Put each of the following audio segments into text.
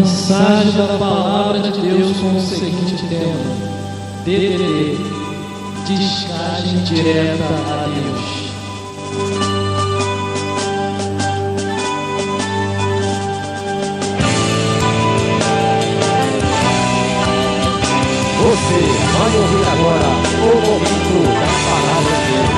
mensagem da palavra de Deus com o seguinte tema: DDD, descagem direta a Deus. Você vai ouvir agora o momento da palavra de Deus.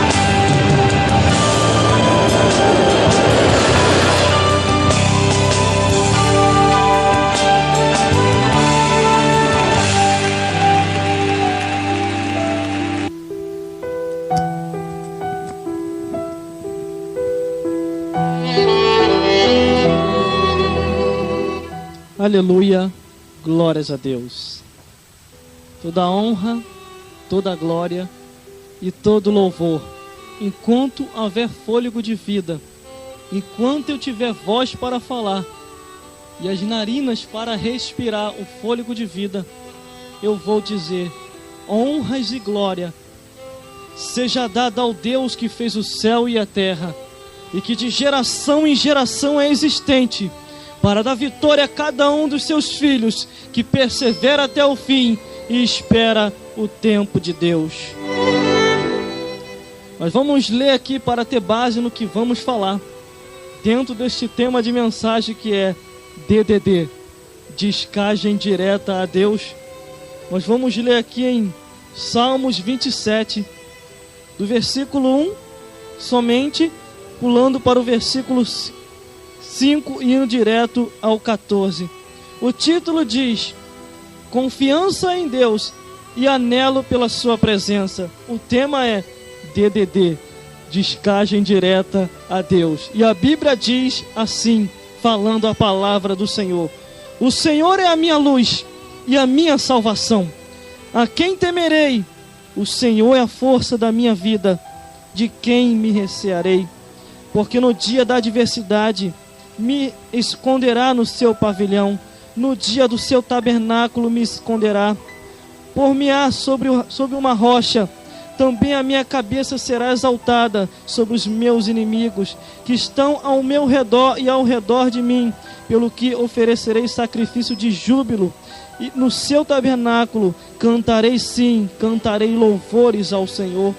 Aleluia, glórias a Deus. Toda a honra, toda a glória e todo louvor, enquanto houver fôlego de vida, enquanto eu tiver voz para falar e as narinas para respirar o fôlego de vida, eu vou dizer: honras e glória seja dada ao Deus que fez o céu e a terra, e que de geração em geração é existente, para dar vitória a cada um dos seus filhos, que persevera até o fim e espera o tempo de Deus. Mas vamos ler aqui para ter base no que vamos falar, dentro deste tema de mensagem que é DDD, descagem direta a Deus. Nós vamos ler aqui em Salmos 27, do versículo 1 somente, pulando para o versículo 5 e indo direto ao 14. O título diz: confiança em Deus e anelo pela sua presença. O tema é DDD, descagem direta a Deus. E a Bíblia diz assim, falando a palavra do Senhor: o Senhor é a minha luz e a minha salvação. A quem temerei? O Senhor é a força da minha vida. De quem me recearei? Porque no dia da adversidade me esconderá no seu pavilhão. No dia do seu tabernáculo me esconderá. Por-me-á sobre uma rocha. Também a minha cabeça será exaltada sobre os meus inimigos, que estão ao meu redor e ao redor de mim. Pelo que oferecerei sacrifício de júbilo, e no seu tabernáculo cantarei, sim, cantarei louvores ao Senhor.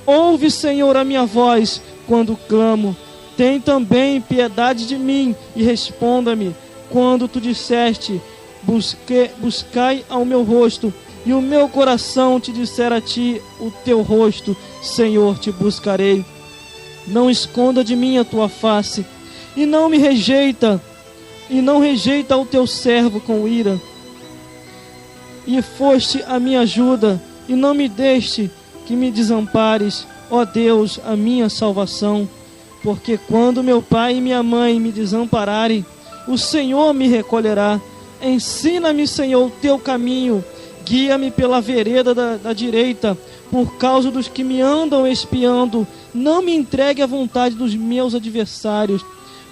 Ouve, Senhor, a minha voz quando clamo. Tem também piedade de mim e responda-me. Quando tu disseste: buscai ao meu rosto, e o meu coração te disser a ti o teu rosto, Senhor, te buscarei. Não esconda de mim a tua face, e não rejeita o teu servo com ira. E foste a minha ajuda, e não me deste que me desampares, ó Deus, a minha salvação. Porque quando meu pai e minha mãe me desampararem, o Senhor me recolherá. Ensina-me, Senhor, o teu caminho. Guia-me pela vereda da direita, por causa dos que me andam espiando. Não me entregue à vontade dos meus adversários,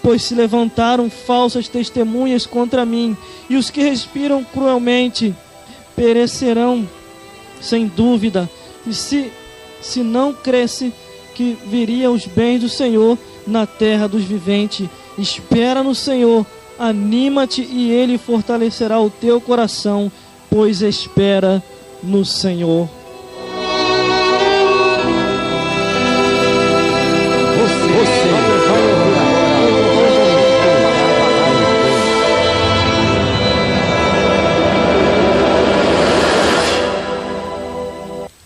pois se levantaram falsas testemunhas contra mim, e os que respiram cruelmente perecerão sem dúvida. E se não cresce que viriam os bens do Senhor na terra dos viventes. Espera no Senhor, anima-te e Ele fortalecerá o teu coração, pois espera no Senhor. Você vai ouvir agora.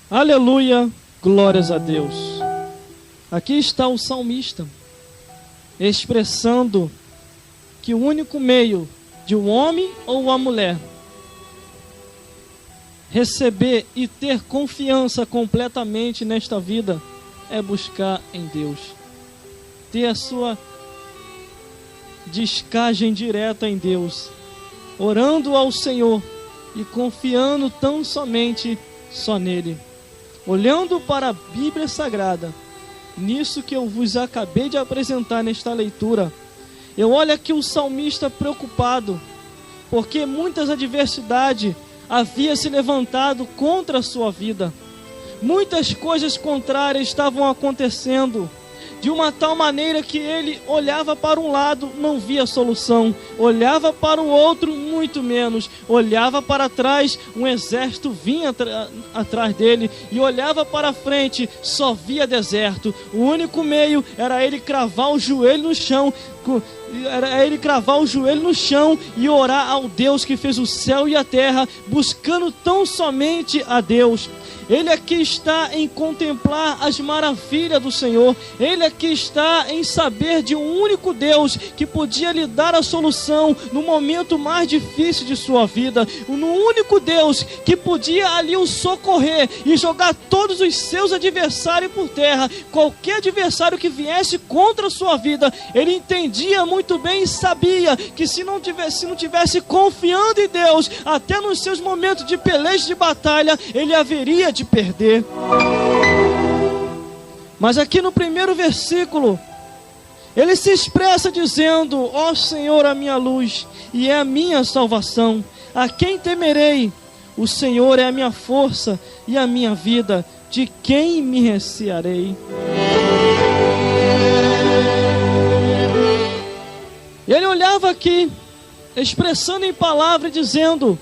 Aleluia, glórias a Deus. Aqui está o salmista expressando que o único meio de um homem ou uma mulher receber e ter confiança completamente nesta vida é buscar em Deus, ter a sua descagem direta em Deus, orando ao Senhor e confiando tão somente só nele, olhando para a Bíblia Sagrada. Nisso que eu vos acabei de apresentar nesta leitura, eu olho aqui o salmista preocupado, porque muitas adversidades havia se levantado contra a sua vida. Muitas coisas contrárias estavam acontecendo, de uma tal maneira que ele olhava para um lado, não via solução, olhava para o outro, muito menos, olhava para trás, um exército vinha atrás dele, e olhava para frente, só via deserto. O único meio era ele cravar o joelho no chão, e orar ao Deus que fez o céu e a terra, buscando tão somente a Deus. Ele aqui está em contemplar as maravilhas do Senhor. Ele aqui está em saber de um único Deus que podia lhe dar a solução no momento mais difícil de sua vida. No único Deus que podia ali o socorrer e jogar todos os seus adversários por terra. Qualquer adversário que viesse contra a sua vida, ele entendia muito bem e sabia que se não tivesse confiando em Deus, até nos seus momentos de peleja, de batalha, ele haveria de perder. Mas aqui no primeiro versículo, ele se expressa dizendo: ó Senhor, a minha luz e é a minha salvação, a quem temerei? O Senhor é a minha força e a minha vida, de quem me recearei? Ele olhava aqui, expressando em palavra, dizendo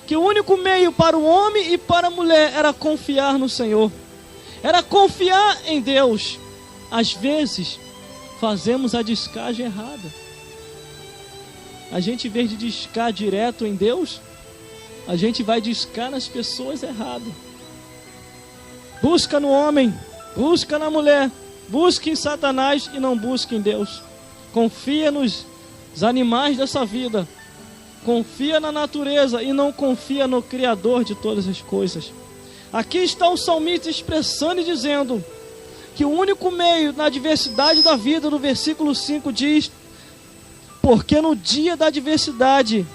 que o único meio para o homem e para a mulher era confiar no Senhor, era confiar em Deus. Às vezes fazemos a descagem errada. A gente, em vez de discar direto em Deus, a gente vai discar nas pessoas erradas. Busca no homem, busca na mulher, busca em Satanás e não busca em Deus. Confia nos animais dessa vida, confia na natureza e não confia no Criador de todas as coisas. Aqui está o salmista expressando e dizendo que o único meio na adversidade da vida, no versículo 5 diz: porque no dia da adversidade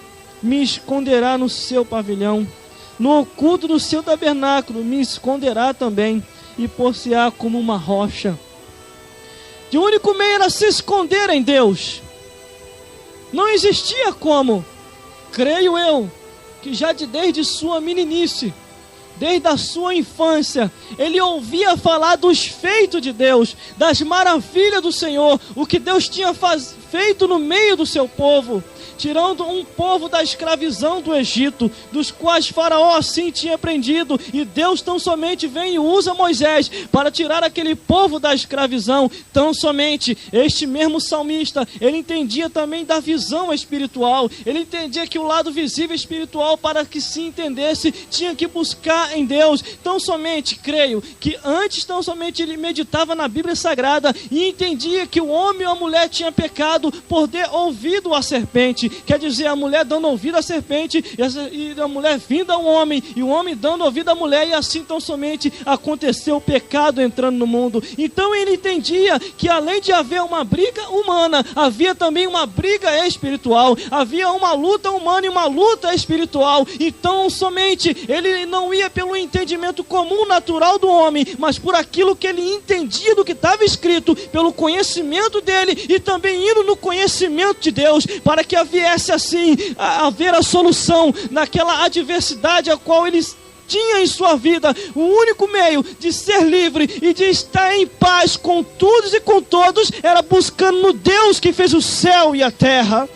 me esconderá no seu pavilhão, no oculto do seu tabernáculo me esconderá também, e por-se-á como uma rocha. De único meio era se esconder em Deus. Não existia como. Creio eu que já desde sua meninice, desde a sua infância, ele ouvia falar dos feitos de Deus, das maravilhas do Senhor, o que Deus tinha feito no meio do seu povo, tirando um povo da escravidão do Egito, dos quais Faraó assim tinha aprendido, e Deus tão somente vem e usa Moisés para tirar aquele povo da escravidão. Tão somente este mesmo salmista, ele entendia também da visão espiritual, ele entendia que o lado visível espiritual, para que se entendesse, tinha que buscar em Deus. Tão somente, creio, que antes tão somente ele meditava na Bíblia Sagrada e entendia que o homem ou a mulher tinha pecado por ter ouvido a serpente. Quer dizer, a mulher dando ouvido à serpente e a mulher vindo ao homem, e o homem dando ouvido à mulher, e assim tão somente aconteceu o pecado entrando no mundo. Então ele entendia que além de haver uma briga humana, havia também uma briga espiritual, havia uma luta humana e uma luta espiritual. Então somente ele não ia pelo entendimento comum natural do homem, mas por aquilo que ele entendia do que estava escrito, pelo conhecimento dele, e também indo no conhecimento de Deus, para que viesse assim a haver a solução naquela adversidade a qual eles tinha em sua vida. O único meio de ser livre e de estar em paz com todos e com todos era buscando no Deus que fez o céu e a terra.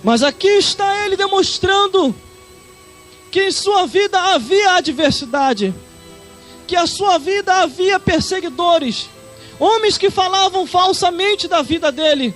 Mas aqui está ele demonstrando que em sua vida havia adversidade, que a sua vida havia perseguidores, homens que falavam falsamente da vida dele.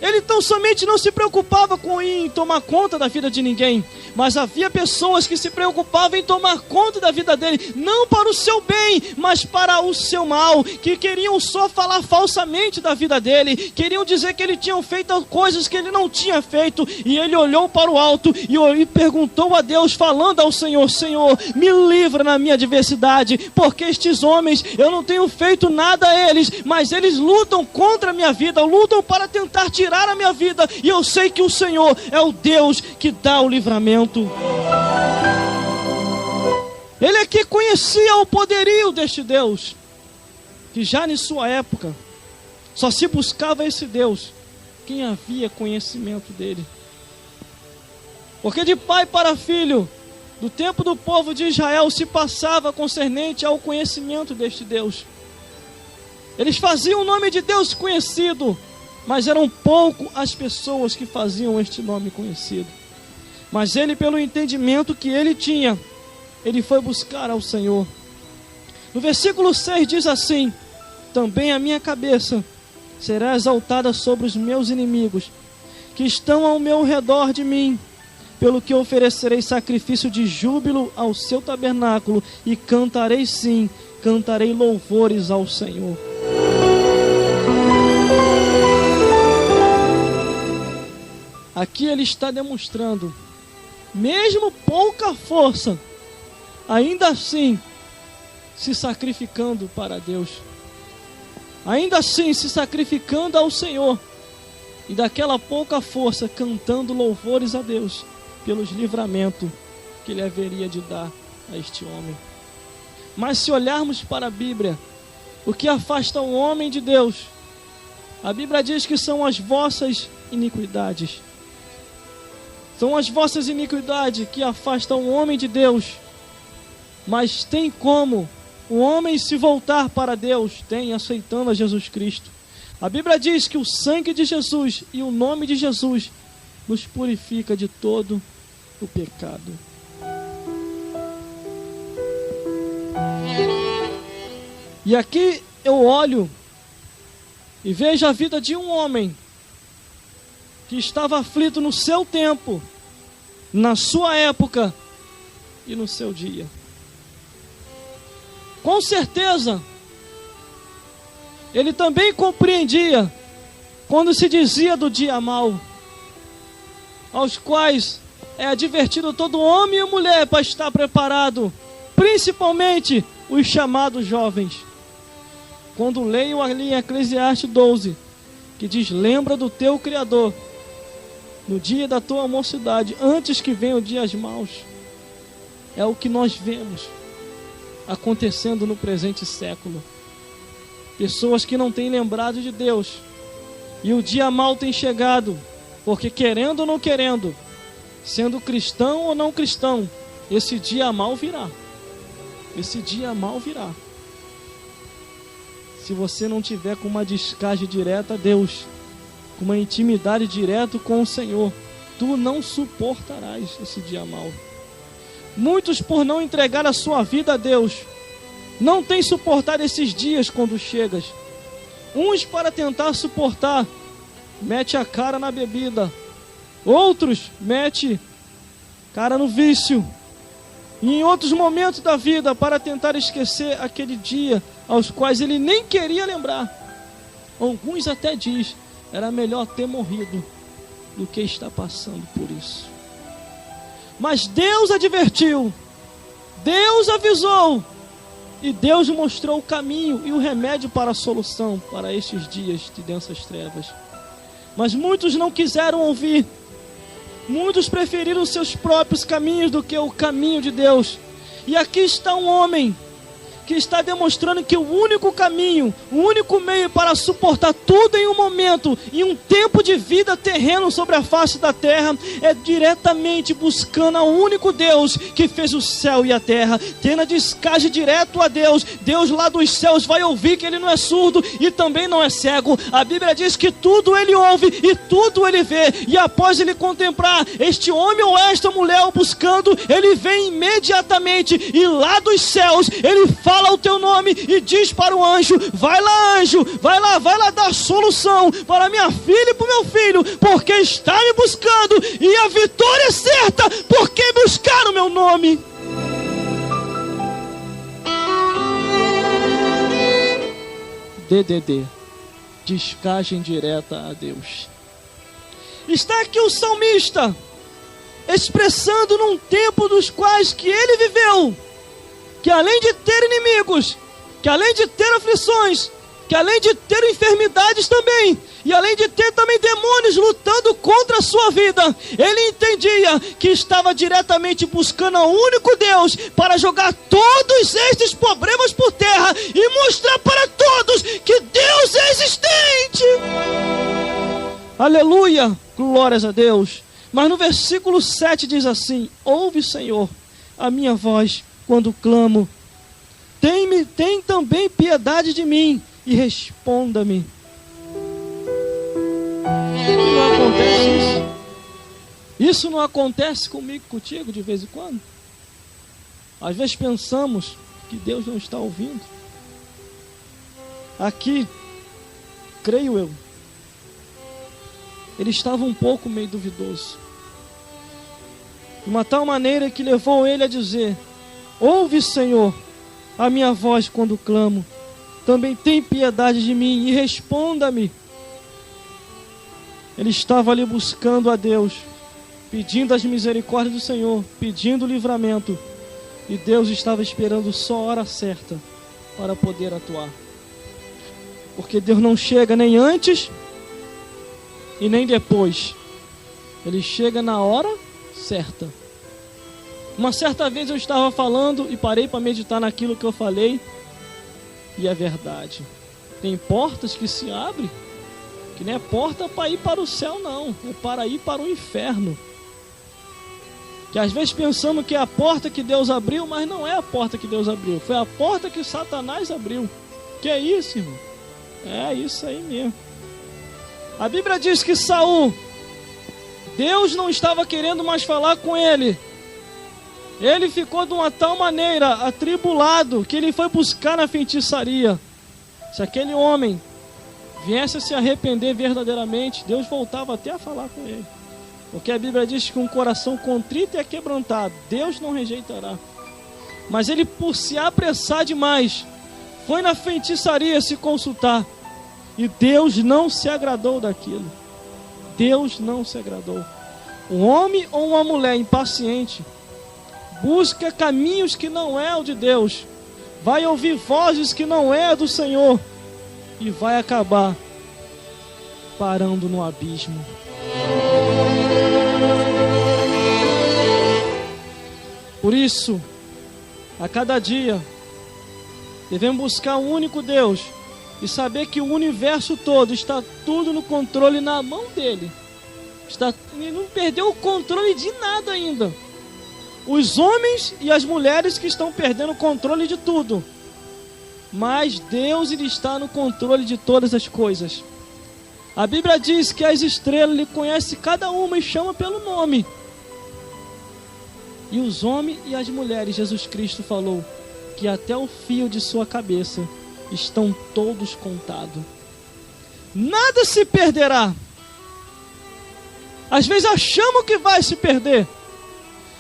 Ele tão somente não se preocupava com ir tomar conta da vida de ninguém, mas havia pessoas que se preocupavam em tomar conta da vida dele, não para o seu bem, mas para o seu mal, que queriam só falar falsamente da vida dele, queriam dizer que ele tinha feito coisas que ele não tinha feito. E ele olhou para o alto e perguntou a Deus, falando ao Senhor: Senhor, me livra na minha adversidade, porque estes homens, eu não tenho feito nada a eles, mas eles lutam contra a minha vida, lutam para tentar tirar a minha vida, e eu sei que o Senhor é o Deus que dá o livramento. Ele aqui conhecia o poderio deste Deus, que já em sua época só se buscava esse Deus quem havia conhecimento dele. Porque de pai para filho do tempo do povo de Israel se passava concernente ao conhecimento deste Deus. Eles faziam o nome de Deus conhecido, mas eram pouco as pessoas que faziam este nome conhecido. Mas ele, pelo entendimento que ele tinha, ele foi buscar ao Senhor. No versículo 6 diz assim: também a minha cabeça será exaltada sobre os meus inimigos, que estão ao meu redor de mim, pelo que oferecerei sacrifício de júbilo ao seu tabernáculo, e cantarei sim, cantarei louvores ao Senhor. Aqui ele está demonstrando, mesmo pouca força, ainda assim se sacrificando para Deus, ainda assim se sacrificando ao Senhor, e daquela pouca força cantando louvores a Deus pelos livramentos que ele haveria de dar a este homem. Mas se olharmos para a Bíblia, o que afasta o homem de Deus, a Bíblia diz que são as vossas iniquidades. São as vossas iniquidades que afastam o homem de Deus. Mas tem como o homem se voltar para Deus? Tem, aceitando a Jesus Cristo. A Bíblia diz que o sangue de Jesus e o nome de Jesus nos purifica de todo o pecado. E aqui eu olho e vejo a vida de um homem que estava aflito no seu tempo, na sua época e no seu dia. Com certeza, ele também compreendia quando se dizia do dia mau, aos quais é advertido todo homem e mulher para estar preparado, principalmente os chamados jovens. Quando leio ali em Eclesiastes 12, que diz: lembra do teu Criador no dia da tua mocidade, antes que venham dias maus. É o que nós vemos acontecendo no presente século. Pessoas que não têm lembrado de Deus, e o dia mau tem chegado, porque querendo ou não querendo, sendo cristão ou não cristão, esse dia mau virá. Esse dia mau virá. Se você não tiver com uma descarga direta a Deus, com uma intimidade direta com o Senhor, tu não suportarás esse dia mau. Muitos, por não entregar a sua vida a Deus, não têm suportado esses dias quando chegas. Uns, para tentar suportar, mete a cara na bebida. Outros mete cara no vício. E em outros momentos da vida, para tentar esquecer aquele dia aos quais ele nem queria lembrar. Alguns até diz: era melhor ter morrido do que estar passando por isso. Mas Deus advertiu, Deus avisou, e Deus mostrou o caminho e o remédio para a solução para estes dias de densas trevas. Mas muitos não quiseram ouvir. Muitos preferiram seus próprios caminhos do que o caminho de Deus. E aqui está um homem que está demonstrando que o único caminho, o único meio para suportar tudo em um momento, em um tempo de vida terreno sobre a face da terra, é diretamente buscando ao único Deus que fez o céu e a terra, tendo a descarga direto a Deus. Deus lá dos céus vai ouvir que ele não é surdo e também não é cego. A Bíblia diz que tudo ele ouve e tudo ele vê, e após ele contemplar este homem ou esta mulher o buscando, ele vem imediatamente, e lá dos céus ele fala o teu nome e diz para o anjo: vai lá, anjo, vai lá dar solução para minha filha e para o meu filho, porque está me buscando, e a vitória é certa, porque buscaram o meu nome. DDD, descagem direta a Deus. Está aqui o salmista expressando num tempo dos quais que ele viveu, que além de ter inimigos, que além de ter aflições, que além de ter enfermidades também, e além de ter também demônios lutando contra a sua vida, ele entendia que estava diretamente buscando ao único Deus para jogar todos estes problemas por terra e mostrar para todos que Deus é existente. Aleluia, glórias a Deus. Mas no versículo 7 diz assim: ouve, Senhor, a minha voz quando clamo. Tem também piedade de mim e responda-me. Não acontece isso? Isso não acontece comigo, contigo, de vez em quando? Às vezes pensamos que Deus não está ouvindo. Aqui, creio eu, ele estava um pouco meio duvidoso. De uma tal maneira que levou ele a dizer: ouve, Senhor, a minha voz quando clamo. Também tem piedade de mim e responda-me. Ele estava ali buscando a Deus, pedindo as misericórdias do Senhor, pedindo livramento. E Deus estava esperando só a hora certa para poder atuar. Porque Deus não chega nem antes e nem depois. Ele chega na hora certa. Uma certa vez eu estava falando e parei para meditar naquilo que eu falei. E é verdade. Tem portas que se abrem, que não é porta para ir para o céu, não. É para ir para o inferno. Que às vezes pensamos que é a porta que Deus abriu, mas não é a porta que Deus abriu. Foi a porta que Satanás abriu. Que é isso, irmão? É isso aí mesmo. A Bíblia diz que Saul, Deus não estava querendo mais falar com ele. Ele ficou de uma tal maneira atribulado que ele foi buscar na feitiçaria. Se aquele homem viesse a se arrepender verdadeiramente, Deus voltava até a falar com ele. Porque a Bíblia diz que um coração contrito e quebrantado, Deus não rejeitará. Mas ele, por se apressar demais, foi na feitiçaria se consultar. E Deus não se agradou daquilo. Deus não se agradou. Um homem ou uma mulher impaciente busca caminhos que não é o de Deus, vai ouvir vozes que não é do Senhor e vai acabar parando no abismo. Por isso, a cada dia, devemos buscar um único Deus e saber que o universo todo está tudo no controle, na mão dele. Ele não perdeu o controle de nada ainda. Os homens e as mulheres que estão perdendo o controle de tudo. Mas Deus, ele está no controle de todas as coisas. A Bíblia diz que as estrelas, ele conhece cada uma e chama pelo nome. E os homens e as mulheres, Jesus Cristo falou que até o fio de sua cabeça estão todos contados. Nada se perderá. Às vezes achamos que vai se perder.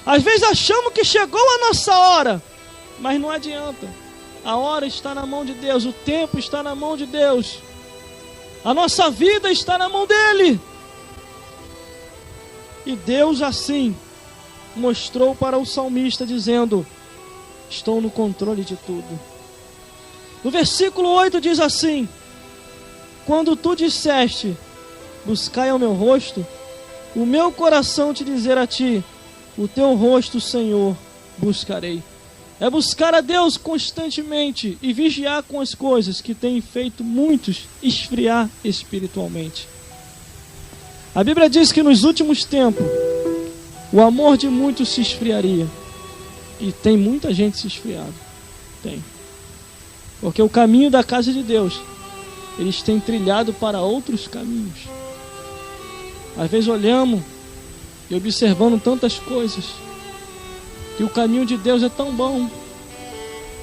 Às vezes achamos que chegou a nossa hora. Mas não adianta. A hora está na mão de Deus. O tempo está na mão de Deus. A nossa vida está na mão dele. E Deus assim mostrou para o salmista dizendo: estou no controle de tudo. No versículo 8 diz assim: quando tu disseste, buscai ao meu rosto, o meu coração te dizer a ti, o teu rosto, Senhor, buscarei. É buscar a Deus constantemente e vigiar com as coisas que têm feito muitos esfriar espiritualmente. A Bíblia diz que nos últimos tempos o amor de muitos se esfriaria. E tem muita gente se esfriado. Tem. Porque o caminho da casa de Deus, eles têm trilhado para outros caminhos. Às vezes olhamos e observando tantas coisas, que o caminho de Deus é tão bom,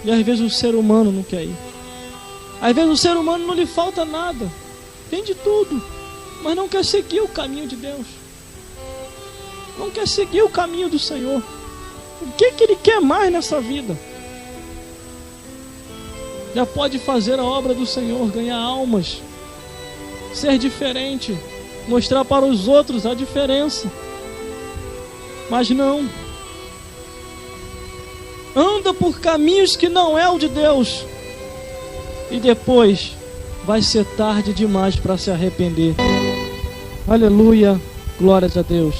e às vezes o ser humano não quer ir. Às vezes o ser humano não lhe falta nada, tem de tudo, mas não quer seguir o caminho de Deus, não quer seguir o caminho do Senhor. O que ele quer mais nessa vida? Já pode fazer a obra do Senhor, ganhar almas, ser diferente, mostrar para os outros a diferença. Mas não. Anda por caminhos que não é o de Deus. E depois vai ser tarde demais para se arrepender. Aleluia, glórias a Deus.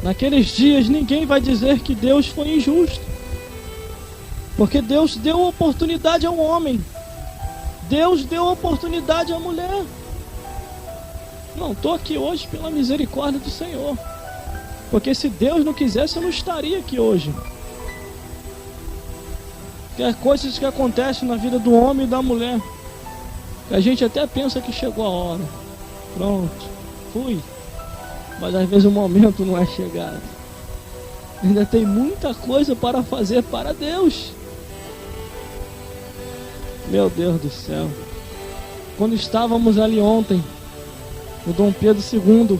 Naqueles dias ninguém vai dizer que Deus foi injusto. Porque Deus deu oportunidade ao homem. Deus deu oportunidade à mulher. Não, estou aqui hoje pela misericórdia do Senhor. Porque se Deus não quisesse, eu não estaria aqui hoje. Que é coisas que acontecem na vida do homem e da mulher. Que a gente até pensa que chegou a hora. Pronto, fui. Mas às vezes o momento não é chegado. Ainda tem muita coisa para fazer para Deus. Meu Deus do céu. Quando estávamos ali ontem, no Dom Pedro II,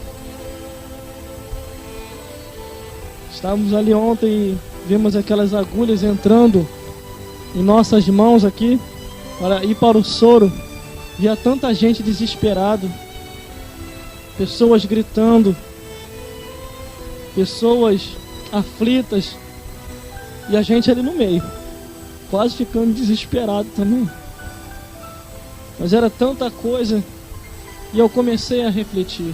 estávamos ali ontem e vimos aquelas agulhas entrando em nossas mãos aqui, para ir para o soro. Via tanta gente desesperada, pessoas gritando, pessoas aflitas, e a gente ali no meio, quase ficando desesperado também. Mas era tanta coisa, e eu comecei a refletir,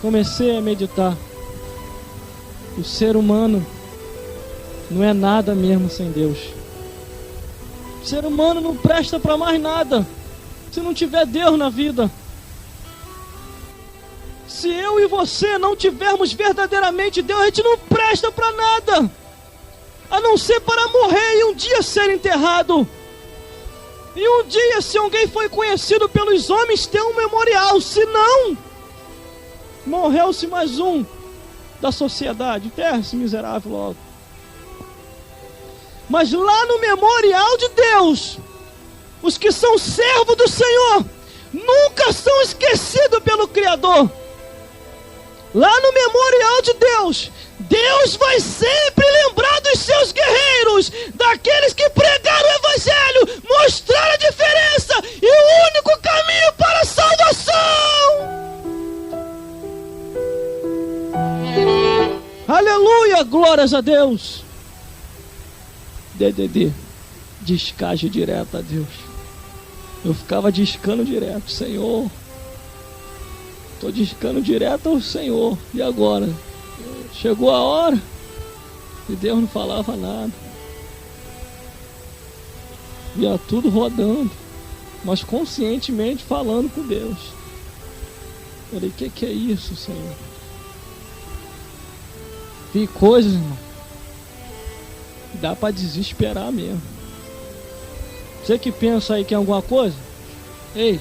comecei a meditar. O ser humano não é nada mesmo sem Deus. O ser humano não presta para mais nada se não tiver Deus na vida. Se eu e você não tivermos verdadeiramente Deus, a gente não presta para nada, a não ser para morrer e um dia ser enterrado. E um dia, se alguém foi conhecido pelos homens, ter um memorial. Se não, morreu-se mais um da sociedade. Enterre-se miserável logo. Mas lá no memorial de Deus, os que são servos do Senhor nunca são esquecidos pelo Criador. Lá no memorial de Deus, Deus vai sempre lembrar dos seus guerreiros, daqueles que pregaram o Evangelho, mostraram a diferença e o único caminho para a salvação. Aleluia, glórias a Deus. DDD, descage direto a Deus. Eu ficava discando direto, Senhor, estou discando direto ao Senhor. E agora? Chegou a hora e Deus não falava nada. Ia tudo rodando, mas conscientemente falando com Deus. Falei, que é isso, Senhor? Vi coisas, irmão, dá para desesperar mesmo. Você que pensa aí que é alguma coisa, ei,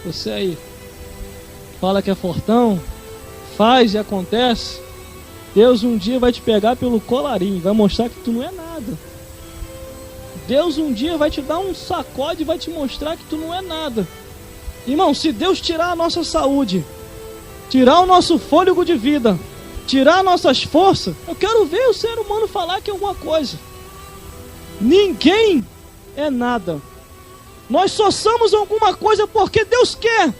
você aí, fala que é fortão, faz e acontece. Deus um dia vai te pegar pelo colarinho, vai mostrar que tu não é nada. Deus um dia vai te dar um sacode e vai te mostrar que tu não é nada. Irmão, se Deus tirar a nossa saúde, tirar o nosso fôlego de vida, tirar nossas forças, eu quero ver o ser humano falar que é alguma coisa. Ninguém é nada. Nós só somos alguma coisa porque Deus quer.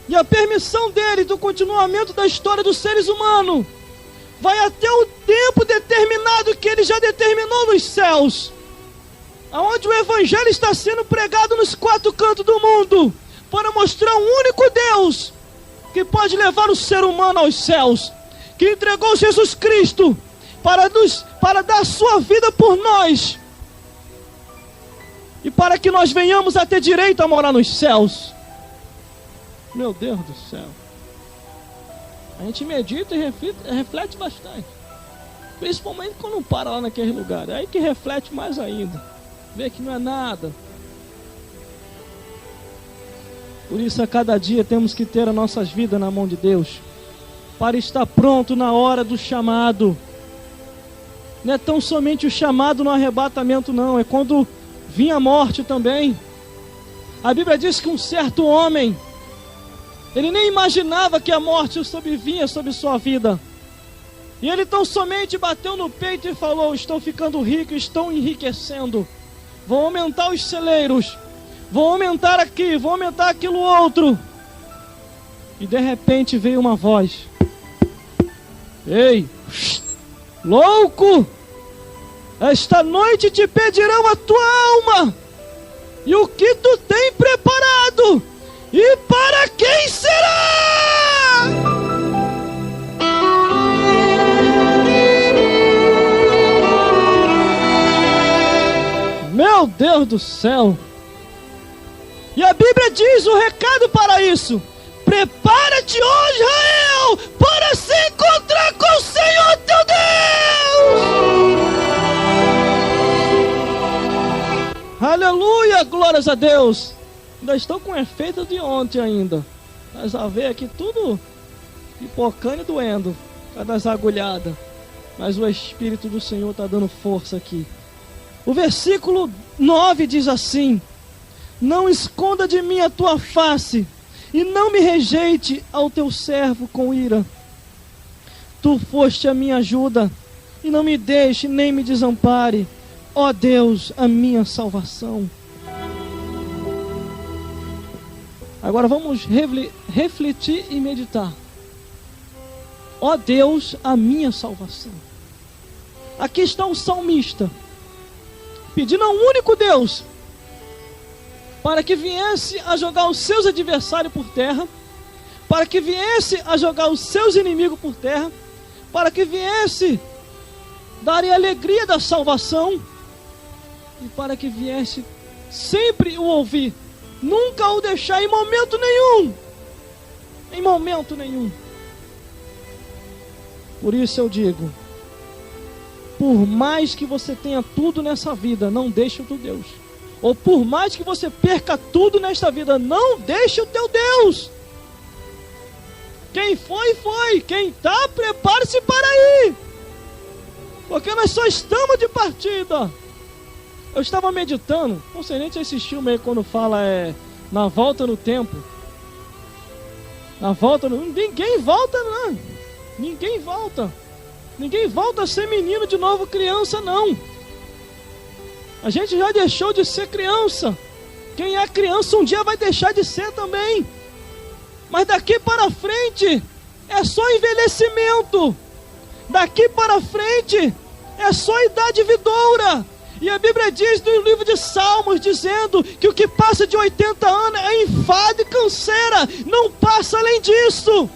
E a permissão dele do continuamento da história dos seres humanos vai até o tempo determinado que ele já determinou nos céus, aonde o Evangelho está sendo pregado nos 4 cantos do mundo, para mostrar um único Deus que pode levar o ser humano aos céus, que entregou Jesus Cristo para dar sua vida por nós, e para que nós venhamos a ter direito a morar nos céus. Meu Deus do céu. A gente medita e reflete bastante, principalmente quando para lá naquele lugar. É aí que reflete mais ainda, vê que não é nada. Por isso a cada dia temos que ter as nossas vidas na mão de Deus, para estar pronto na hora do chamado. Não é tão somente o chamado no arrebatamento, não, é quando vir a morte também. A Bíblia diz que um certo homem, ele nem imaginava que a morte sobrevinha sobre sua vida, e ele tão somente bateu no peito e falou: estou ficando rico, estou enriquecendo, vou aumentar os celeiros, vou aumentar aqui, vou aumentar aquilo outro. E de repente veio uma voz: ei, louco, esta noite te pedirão a tua alma e o que tu tem preparado, e para quem será? Meu Deus do céu. E a Bíblia diz o recado para isso: prepara-te, ó Israel, para se encontrar com o Senhor teu Deus. Aleluia, glórias a Deus. Ainda estou com efeito de ontem ainda. Mas a ver aqui tudo pipocando e doendo, cada agulhada. Mas o Espírito do Senhor está dando força aqui. O versículo 9 diz assim: não esconda de mim a tua face, e não me rejeite ao teu servo com ira. Tu foste a minha ajuda, e não me deixe nem me desampare, ó Deus, a minha salvação. Agora vamos refletir e meditar. Ó Deus, a minha salvação. Aqui está o salmista pedindo a um único Deus para que viesse a jogar os seus adversários por terra, para que viesse a jogar os seus inimigos por terra, para que viesse dar a alegria da salvação e para que viesse sempre o ouvir, nunca o deixar em momento nenhum, em momento nenhum. Por isso eu digo, por mais que você tenha tudo nessa vida, não deixe o teu Deus. Ou por mais que você perca tudo nesta vida, não deixe o teu Deus. Quem foi, foi. Quem está, prepare-se para ir. Porque nós só estamos de partida. Eu estava meditando, não sei nem se assistiu meio quando fala na volta no tempo. Na volta no... Ninguém volta, não. Ninguém volta. Ninguém volta a ser menino de novo, criança, não. A gente já deixou de ser criança. Quem é criança um dia vai deixar de ser também. Mas daqui para frente é só envelhecimento. Daqui para frente é só idade vidoura. E a Bíblia diz no livro de Salmos, dizendo que o que passa de 80 anos é enfado e canseira. Não passa além disso.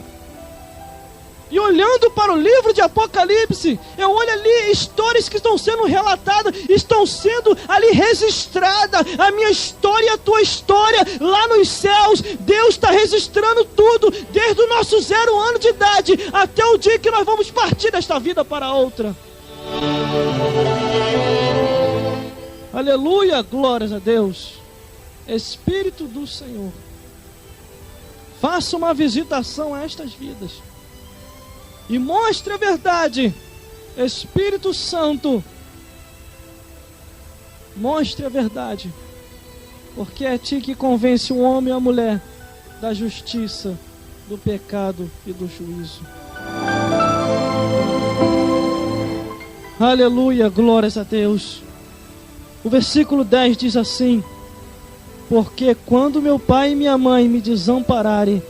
E olhando para o livro de Apocalipse, eu olho ali histórias que estão sendo relatadas, estão sendo ali registradas. A minha história e a tua história lá nos céus. Deus está registrando tudo, desde o nosso 0 ano de idade até o dia que nós vamos partir desta vida para outra. Aleluia, glórias a Deus. Espírito do Senhor, faça uma visitação a estas vidas e mostre a verdade. Espírito Santo, mostre a verdade, porque é a ti que convence o homem e a mulher da justiça, do pecado e do juízo. Aleluia, glórias a Deus. O versículo 10 diz assim: porque quando meu pai e minha mãe me desampararem,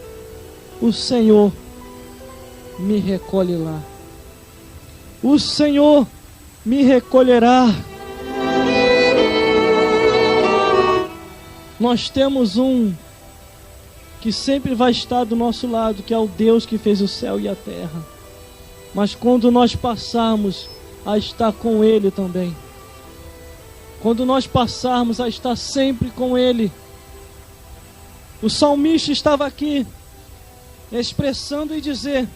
o Senhor me recolherá. O Senhor me recolherá. Nós temos um que sempre vai estar do nosso lado, que é o Deus que fez o céu e a terra. Mas quando nós passarmos a estar com Ele também, quando nós passarmos a estar sempre com Ele. O salmista estava aqui expressando e dizer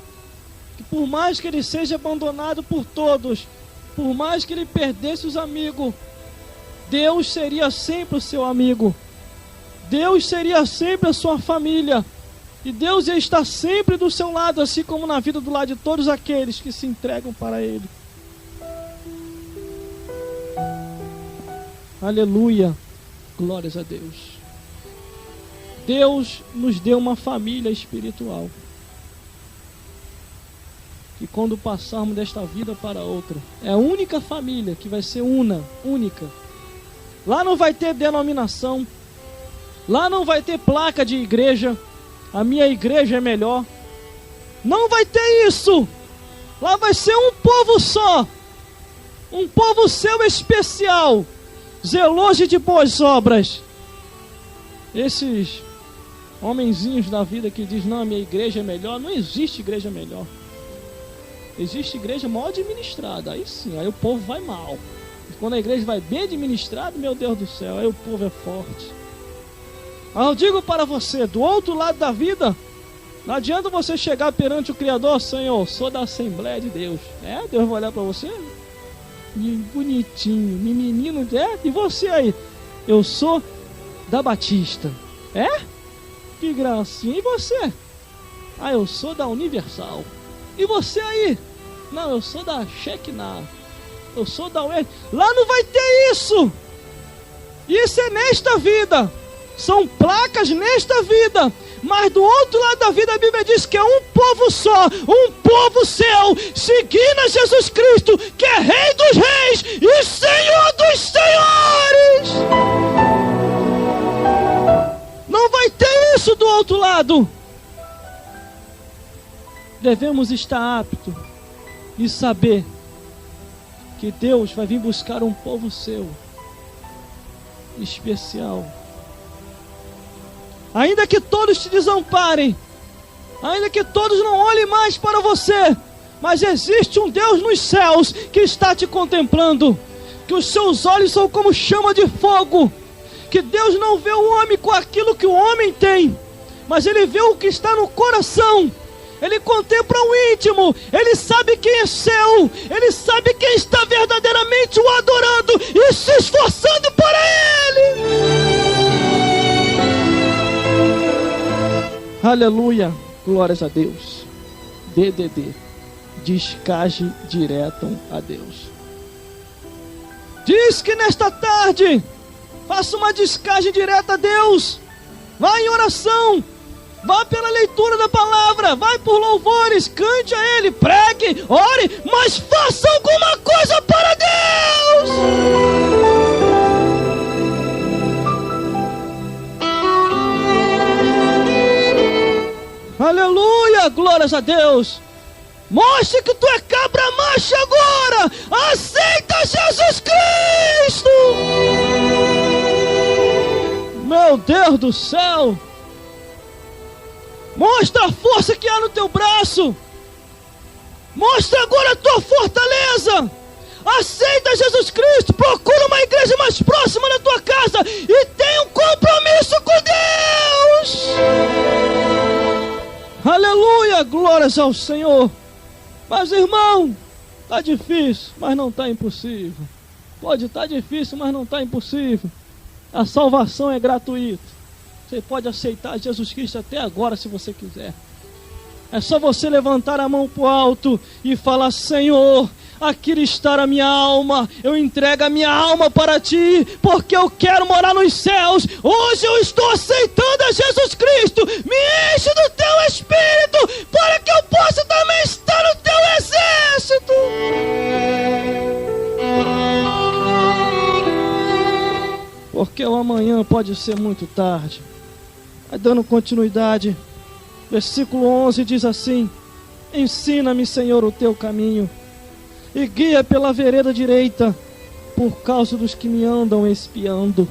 que por mais que ele seja abandonado por todos, por mais que ele perdesse os amigos, Deus seria sempre o seu amigo. Deus seria sempre a sua família. E Deus ia estar sempre do seu lado, assim como na vida do lado de todos aqueles que se entregam para Ele. Aleluia, glórias a Deus. Deus nos deu uma família espiritual, que quando passarmos desta vida para outra, é a única família que vai ser única. Lá não vai ter denominação, lá não vai ter placa de igreja, a minha igreja é melhor. Não vai ter isso. Lá vai ser um povo só, um povo seu especial, zeloso de boas obras. Esses homenzinhos da vida que diz não, a minha igreja é melhor, não existe igreja melhor. Existe igreja mal administrada, aí sim, aí o povo vai mal. E quando a igreja vai bem administrada, meu Deus do céu, aí o povo é forte. Mas eu digo para você, do outro lado da vida, não adianta você chegar perante o Criador: Senhor, sou da Assembleia de Deus. Deus vai olhar para você, bonitinho, menino, e você aí? Eu sou da Batista. É? Que gracinha. E você? Ah, eu sou da Universal. E você aí? Não, eu sou da Shekinah. Eu sou da UERJ. Lá não vai ter isso. Isso é nesta vida. São placas nesta vida. Mas do outro lado da vida a Bíblia diz que é um povo só, um povo seu, seguindo a Jesus Cristo, que é Rei dos Reis e Senhor dos Senhores. Não vai ter isso do outro lado. Devemos estar aptos e saber que Deus vai vir buscar um povo seu, especial. Ainda que todos te desamparem, ainda que todos não olhem mais para você, mas existe um Deus nos céus que está te contemplando, que os seus olhos são como chama de fogo, que Deus não vê o homem com aquilo que o homem tem, mas Ele vê o que está no coração. Ele contempla o íntimo, Ele sabe quem é seu, Ele sabe quem está verdadeiramente o adorando e se esforçando para Ele. Aleluia, glórias a Deus. DDD, descage direto a Deus. Diz que nesta tarde, faça uma descagem direta a Deus. Vá em oração, vá pela leitura da palavra, vai por louvores, cante a Ele, pregue, ore, mas faça alguma coisa para Deus. Aleluia, glórias a Deus. Mostre que tu é cabra macho agora. Aceita Jesus Cristo. Meu Deus do céu. Mostra a força que há no teu braço. Mostra agora a tua fortaleza. Aceita Jesus Cristo. Procura uma igreja mais próxima da tua casa e tenha um compromisso com Deus. Aleluia, glórias ao Senhor. Mas irmão, está difícil, mas não está impossível. Pode estar difícil, mas não está impossível. A salvação é gratuita. Você pode aceitar Jesus Cristo até agora se você quiser. É só você levantar a mão para o alto e falar: Senhor, aqui está a minha alma, eu entrego a minha alma para Ti, porque eu quero morar nos céus. Hoje eu estou aceitando a Jesus Cristo. Me enche do Teu Espírito, para que eu possa também estar no Teu exército. Porque o amanhã pode ser muito tarde. Vai dando continuidade. Versículo 11 diz assim: ensina-me, Senhor, o Teu caminho, e guia pela vereda direita, por causa dos que me andam espiando.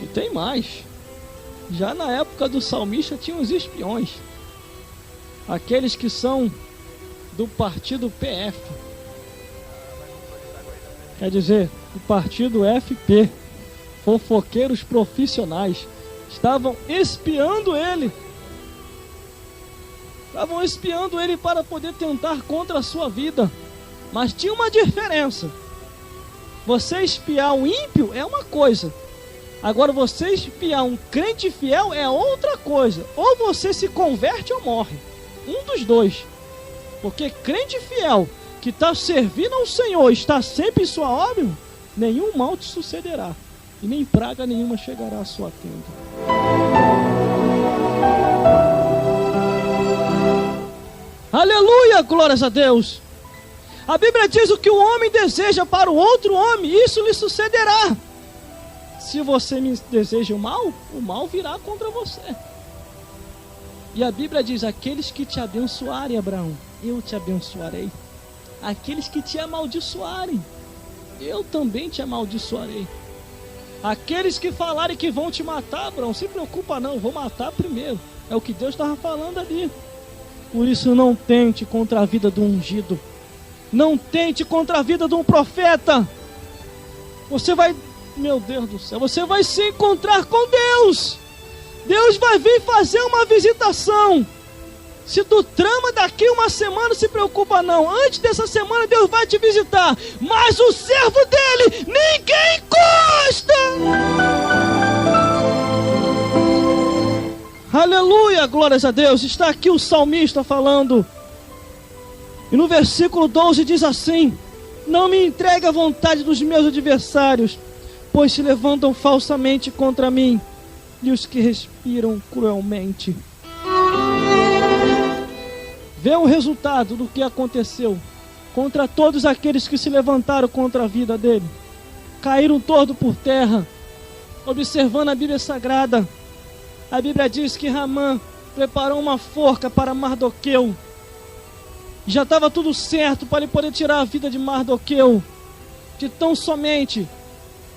E tem mais. Já na época do salmista tinha os espiões, aqueles que são do partido PF, quer dizer, do partido FP, fofoqueiros profissionais. Estavam espiando ele. Estavam espiando ele para poder tentar contra a sua vida. Mas tinha uma diferença. Você espiar um ímpio é uma coisa. Agora você espiar um crente fiel é outra coisa. Ou você se converte ou morre. Um dos dois. Porque crente fiel que está servindo ao Senhor, está sempre em sua obra, nenhum mal te sucederá. E nem praga nenhuma chegará à sua tenda. Aleluia, glórias a Deus. A Bíblia diz: o que o homem deseja para o outro homem, isso lhe sucederá. Se você me deseja o mal virá contra você. E a Bíblia diz: aqueles que te abençoarem, Abraão, eu te abençoarei. Aqueles que te amaldiçoarem, eu também te amaldiçoarei. Aqueles que falarem que vão te matar, Abraão, se preocupa não, eu vou matar primeiro. É o que Deus estava falando ali. Por isso não tente contra a vida do ungido. Não tente contra a vida de um profeta. Você vai, meu Deus do céu, você vai se encontrar com Deus. Deus vai vir fazer uma visitação. Se tu trama daqui uma semana, se preocupa não. Antes dessa semana Deus vai te visitar. Mas o servo dele, ninguém corre. Aleluia, glórias a Deus. Está aqui o salmista falando. E no versículo 12 diz assim: não me entregue à vontade dos meus adversários, pois se levantam falsamente contra mim, e os que respiram cruelmente. Vê o resultado do que aconteceu contra todos aqueles que se levantaram contra a vida dele. Caíram todos por terra. Observando a Bíblia Sagrada, a Bíblia diz que Ramã preparou uma forca para Mardoqueu. Já estava tudo certo para ele poder tirar a vida de Mardoqueu. De tão somente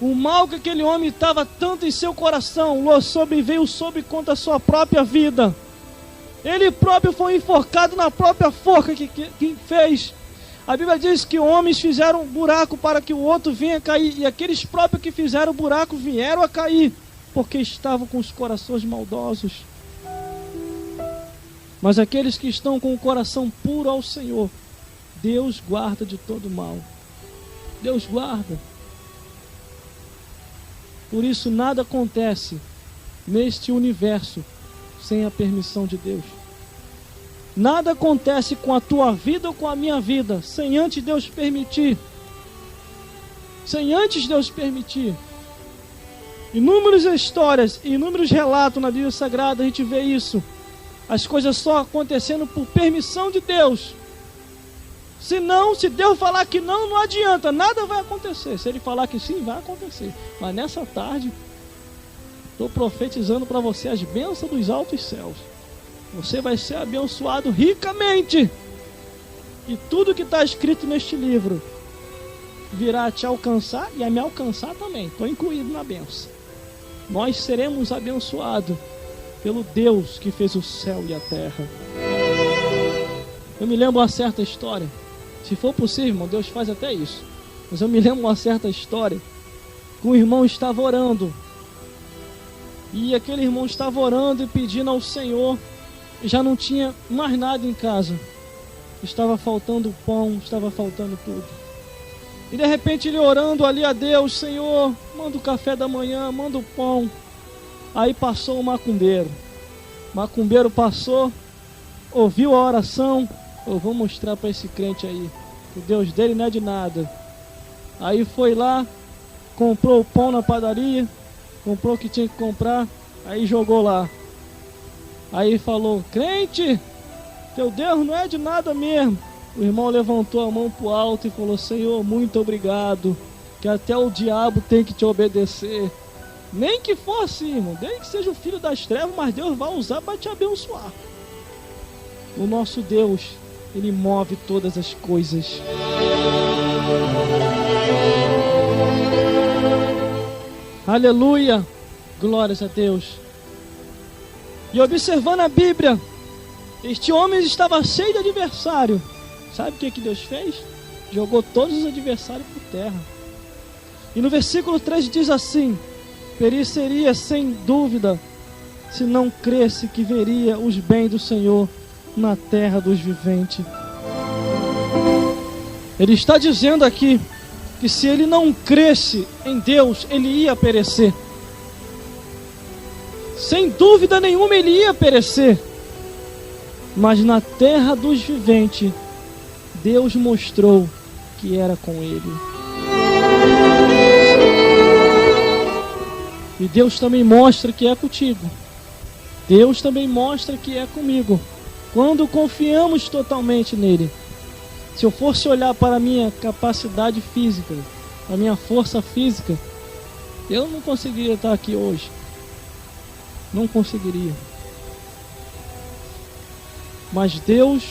o mal que aquele homem estava tanto em seu coração veio sobre contra a sua própria vida. Ele próprio foi enforcado na própria forca que fez. A Bíblia diz que homens fizeram um buraco para que o outro venha cair. E aqueles próprios que fizeram o buraco vieram a cair, porque estavam com os corações maldosos. Mas aqueles que estão com o coração puro ao Senhor, Deus guarda de todo mal. Deus guarda. Por isso nada acontece neste universo sem a permissão de Deus. Nada acontece com a tua vida ou com a minha vida sem antes Deus permitir. Sem antes Deus permitir. Inúmeras histórias, inúmeros relatos na Bíblia Sagrada, a gente vê isso. As coisas só acontecendo por permissão de Deus. Se Deus falar que não, não adianta, nada vai acontecer. Se Ele falar que sim, vai acontecer. Mas nessa tarde, estou profetizando para você as bênçãos dos altos céus. Você vai ser abençoado ricamente. E tudo que está escrito neste livro virá a te alcançar e a me alcançar também. Estou incluído na bênção. Nós seremos abençoados pelo Deus que fez o céu e a terra. Eu me lembro uma certa história. Se for possível, irmão, Deus faz até isso. Mas eu me lembro uma certa história que um irmão estava orando. E aquele irmão estava orando e pedindo ao Senhor. Já não tinha mais nada em casa. Estava faltando pão, estava faltando tudo. E de repente ele orando ali a Deus: Senhor, manda o café da manhã, manda o pão. Aí passou o macumbeiro. O macumbeiro passou, ouviu a oração. Eu vou mostrar para esse crente aí, o Deus dele não é de nada. Aí foi lá, comprou o pão na padaria, comprou o que tinha que comprar, aí jogou lá. Aí falou: crente, teu Deus não é de nada mesmo. O irmão levantou a mão para o alto e falou: Senhor, muito obrigado, que até o diabo tem que te obedecer. Nem que fosse, irmão, nem que seja o filho das trevas, mas Deus vai usar para te abençoar. O nosso Deus, Ele move todas as coisas. Aleluia, glórias a Deus. E observando a Bíblia, este homem estava cheio de adversário. Sabe o que Deus fez? Jogou todos os adversários por terra. E no versículo 3 diz assim: pereceria sem dúvida, se não cresce que veria os bens do Senhor na terra dos viventes. Ele está dizendo aqui que se ele não cresce em Deus, ele ia perecer. Sem dúvida nenhuma ele ia perecer. Mas na terra dos viventes, Deus mostrou que era com ele. E Deus também mostra que é contigo. Deus também mostra que é comigo. Quando confiamos totalmente nele. Se eu fosse olhar para a minha capacidade física, a minha força física, eu não conseguiria estar aqui hoje. Não conseguiria. Mas Deus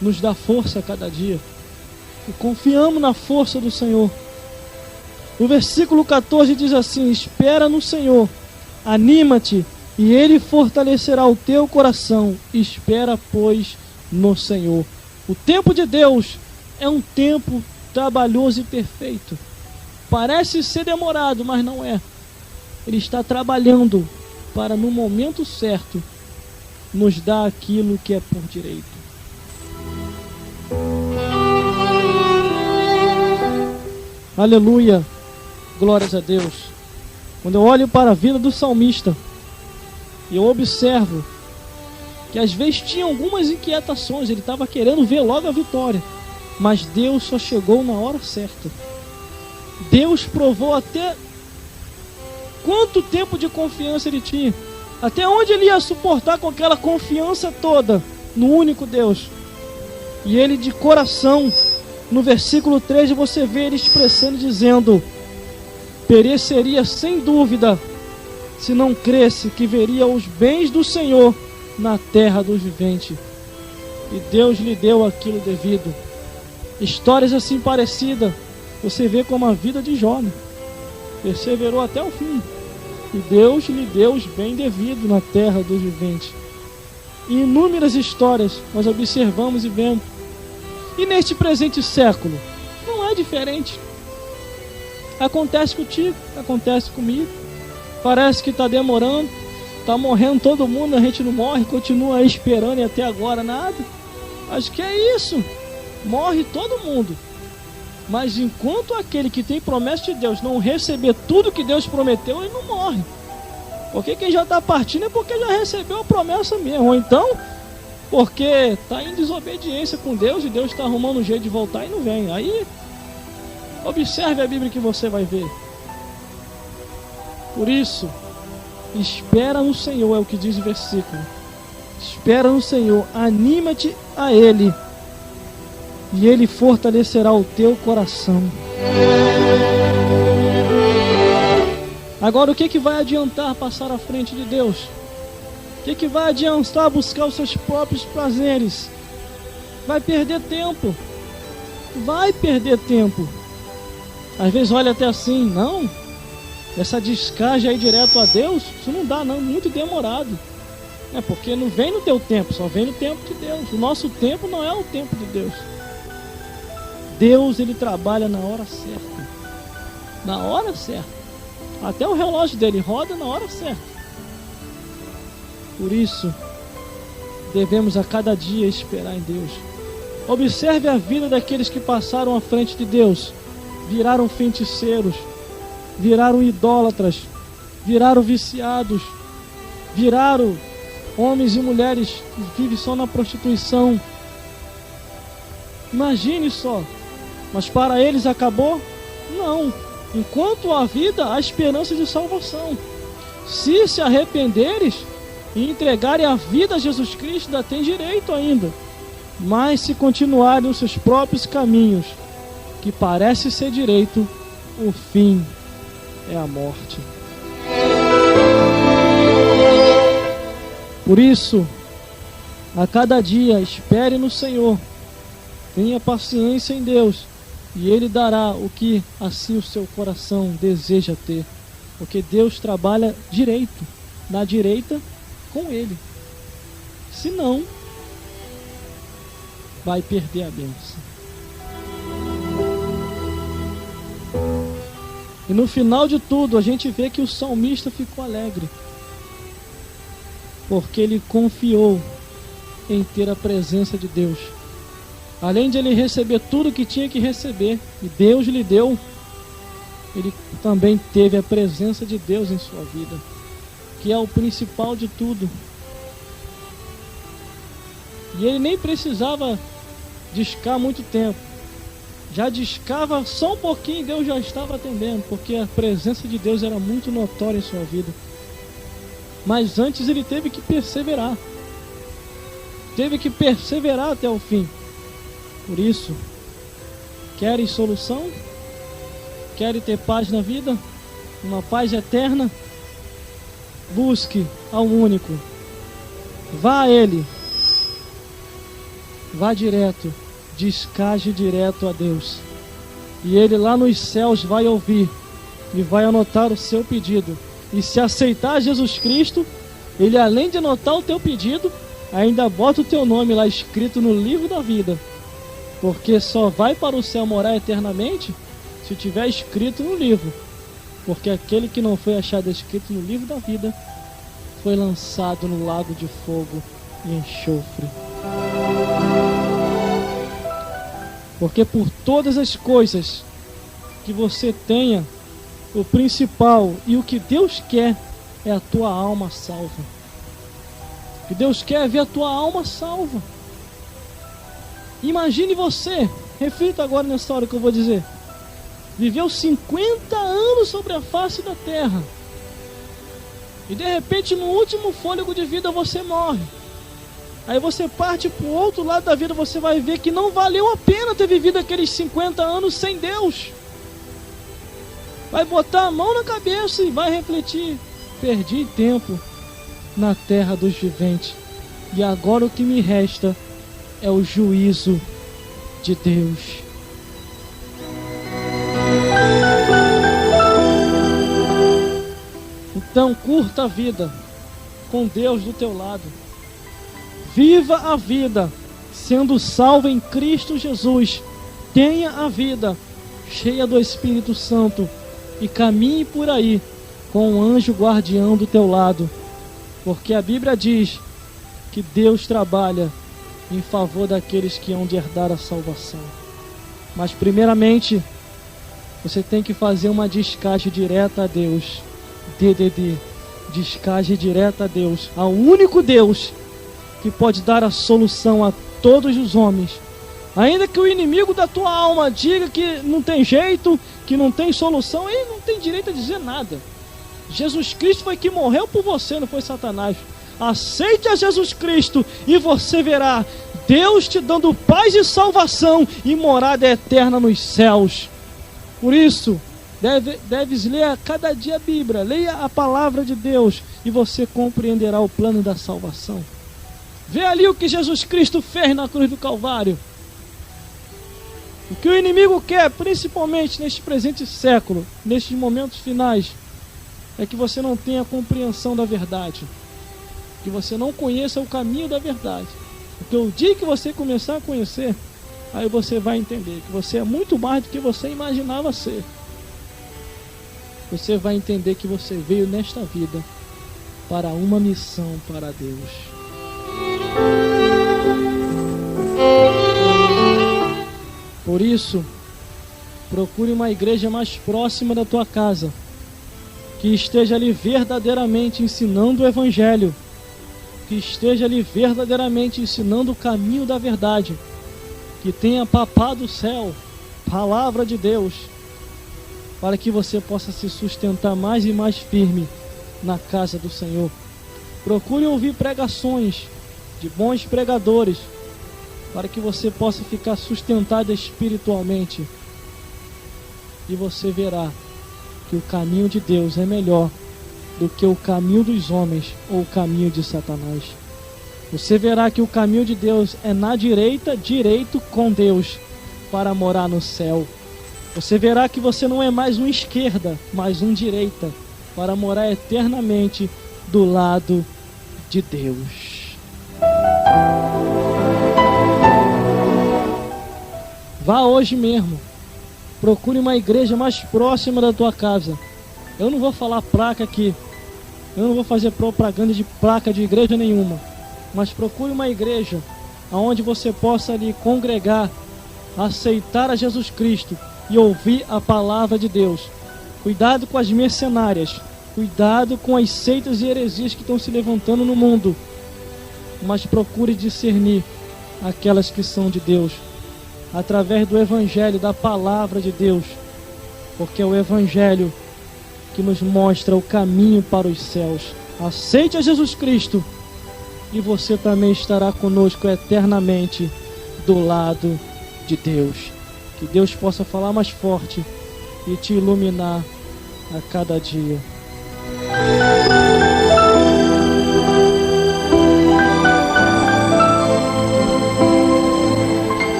nos dá força a cada dia. E confiamos na força do Senhor. O versículo 14 diz assim: espera no Senhor, anima-te, e Ele fortalecerá o teu coração. Espera, pois, no Senhor. O tempo de Deus é um tempo trabalhoso e perfeito. Parece ser demorado, mas não é. Ele está trabalhando para, no momento certo, nos dar aquilo que é por direito. Aleluia, glórias a Deus. Quando eu olho para a vida do salmista, e eu observo que às vezes tinha algumas inquietações, ele estava querendo ver logo a vitória, mas Deus só chegou na hora certa. Deus provou até quanto tempo de confiança ele tinha, até onde ele ia suportar com aquela confiança toda no único Deus. E ele de coração, no versículo 13 você vê ele expressando, dizendo: pereceria sem dúvida se não cresse que veria os bens do Senhor na terra dos viventes. E Deus lhe deu aquilo devido. Histórias assim parecidas você vê como a vida de Jó, né? Perseverou até o fim, e Deus lhe deu os bens devidos na terra dos viventes. E inúmeras histórias nós observamos e vemos. E neste presente século não é diferente. Acontece contigo, acontece comigo. Parece que está demorando, está morrendo todo mundo, a gente não morre, continua aí esperando e até agora nada. Acho que é isso, morre todo mundo. Mas enquanto aquele que tem promessa de Deus não receber tudo que Deus prometeu, ele não morre. Porque quem já está partindo é porque já recebeu a promessa mesmo. Ou então, porque está em desobediência com Deus e Deus está arrumando um jeito de voltar e não vem. Aí, observe a Bíblia que você vai ver. Por isso, espera no Senhor, é o que diz o versículo. Espera no Senhor, anima-te a Ele, e Ele fortalecerá o teu coração. Agora, o que vai adiantar passar à frente de Deus? O que vai adiantar buscar os seus próprios prazeres? Vai perder tempo. Vai perder tempo. Às vezes olha até assim, não, essa descagem aí direto a Deus, isso não dá não, muito demorado. É porque não vem no teu tempo, só vem no tempo de Deus. O nosso tempo não é o tempo de Deus. Deus, ele trabalha na hora certa. Na hora certa. Até o relógio dele roda na hora certa. Por isso, devemos a cada dia esperar em Deus. Observe a vida daqueles que passaram à frente de Deus. Viraram feiticeiros, viraram idólatras, viraram viciados, viraram homens e mulheres que vivem só na prostituição. Imagine só. Mas para eles acabou? Não. Enquanto há vida, há esperança de salvação. Se arrependeres e entregarem a vida a Jesus Cristo, ainda tem direito ainda. Mas se continuarem os seus próprios caminhos, que parece ser direito, o fim é a morte. Por isso, a cada dia espere no Senhor, tenha paciência em Deus, e Ele dará o que assim o seu coração deseja ter, porque Deus trabalha direito, na direita com Ele. Se não, vai perder a bênção. E no final de tudo, a gente vê que o salmista ficou alegre, porque ele confiou em ter a presença de Deus. Além de ele receber tudo que tinha que receber, e Deus lhe deu, ele também teve a presença de Deus em sua vida, que é o principal de tudo. E ele nem precisava discar muito tempo. Já discava só um pouquinho e Deus já estava atendendo, porque a presença de Deus era muito notória em sua vida. Mas antes ele teve que perseverar. Teve que perseverar até o fim. Por isso, queres solução? Queres ter paz na vida? Uma paz eterna? Busque ao único. Vá a Ele. Vá direto. Descaje direto a Deus. E Ele lá nos céus vai ouvir e vai anotar o seu pedido. E se aceitar Jesus Cristo, Ele além de anotar o teu pedido, ainda bota o teu nome lá escrito no livro da vida. Porque só vai para o céu morar eternamente se tiver escrito no livro. Porque aquele que não foi achado escrito no livro da vida foi lançado no lago de fogo e enxofre. Porque por todas as coisas que você tenha, o principal e o que Deus quer é a tua alma salva. Que Deus quer ver a tua alma salva. Imagine você, reflita agora nessa hora que eu vou dizer. Viveu 50 anos sobre a face da terra. E de repente, no último fôlego de vida, você morre. Aí você parte para o outro lado da vida, você vai ver que não valeu a pena ter vivido aqueles 50 anos sem Deus. Vai botar a mão na cabeça e vai refletir. Perdi tempo na terra dos viventes. E agora o que me resta é o juízo de Deus. Então curta a vida com Deus do teu lado. Viva a vida sendo salvo em Cristo Jesus. Tenha a vida cheia do Espírito Santo e caminhe por aí com um anjo guardião do teu lado. Porque a Bíblia diz que Deus trabalha em favor daqueles que hão de herdar a salvação. Mas primeiramente, você tem que fazer uma descarte direta a Deus. DDD, descarte direta a Deus, ao único Deus que pode dar a solução a todos os homens. Ainda que o inimigo da tua alma diga que não tem jeito, que não tem solução, ele não tem direito a dizer nada. Jesus Cristo foi que morreu por você, não foi Satanás. Aceite a Jesus Cristo e você verá Deus te dando paz e salvação e morada eterna nos céus. Por isso, deves ler a cada dia a Bíblia, leia a palavra de Deus e você compreenderá o plano da salvação. Vê ali o que Jesus Cristo fez na cruz do Calvário. O que o inimigo quer, principalmente neste presente século, nestes momentos finais, é que você não tenha compreensão da verdade, que você não conheça o caminho da verdade. Porque o dia que você começar a conhecer, aí você vai entender que você é muito mais do que você imaginava ser. Você vai entender que você veio nesta vida para uma missão para Deus. Por isso, procure uma igreja mais próxima da tua casa, que esteja ali verdadeiramente ensinando o Evangelho, que esteja ali verdadeiramente ensinando o caminho da verdade, que tenha papá do céu, palavra de Deus, para que você possa se sustentar mais e mais firme na casa do Senhor. Procure ouvir pregações de bons pregadores, para que você possa ficar sustentado espiritualmente. E você verá que o caminho de Deus é melhor do que o caminho dos homens ou o caminho de Satanás. Você verá que o caminho de Deus é na direita, direito com Deus, para morar no céu. Você verá que você não é mais um esquerda, mas um direita, para morar eternamente do lado de Deus. Vá hoje mesmo. Procure uma igreja mais próxima da tua casa. Eu não vou falar placa aqui. Eu não vou fazer propaganda de placa de igreja nenhuma. Mas procure uma igreja onde você possa ali congregar, aceitar a Jesus Cristo e ouvir a palavra de Deus. Cuidado com as mercenárias. Cuidado com as seitas e heresias que estão se levantando no mundo. Mas procure discernir aquelas que são de Deus, através do Evangelho, da palavra de Deus, porque é o Evangelho que nos mostra o caminho para os céus. Aceite a Jesus Cristo e você também estará conosco eternamente do lado de Deus. Que Deus possa falar mais forte e te iluminar a cada dia.